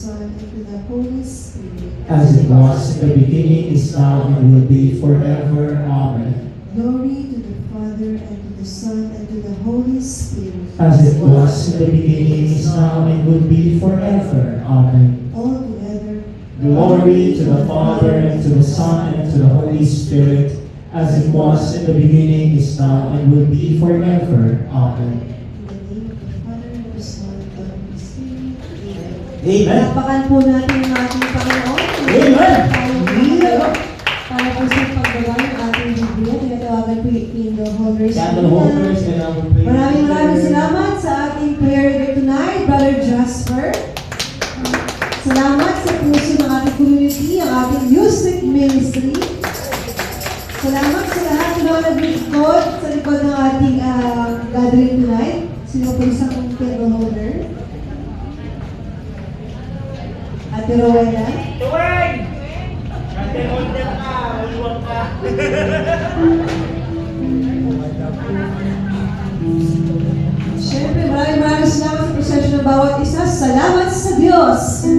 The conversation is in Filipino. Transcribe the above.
Son, and to the Holy Spirit. As it was in the beginning, is now, and will be forever. Amen. Glory to the Father, and to the Son, and to the Holy Spirit. As it was in the beginning, is now, and will be forever. Amen. All together. Glory to the Father, and to the Son, and to the Holy Spirit, as it was in the beginning, is now, and will be forever. Amen. In the name of the Father, and of the Son, and of the Holy Spirit. Amen. Amen. Palapakan po natin ang ating Panginoon. Amen. Para po sa paggawa ng ating Biblia, tinatawagan po yung candle holders. Candle holders, and I will pray. Maraming salamat sa ating prayer leader tonight, Brother Jasper. Salamat sa puso ng ating community, ang ating music ministry. Salamat sa lahat ng mga nag-record sa likod ng ating gathering tonight. Sino po isang candle holder? Ate Rowena. Tuwing! Kante holder ka, uliwag ka. Siyempre, maraming salamat sa prosesyon ng bawat isa. Salamat sa Diyos!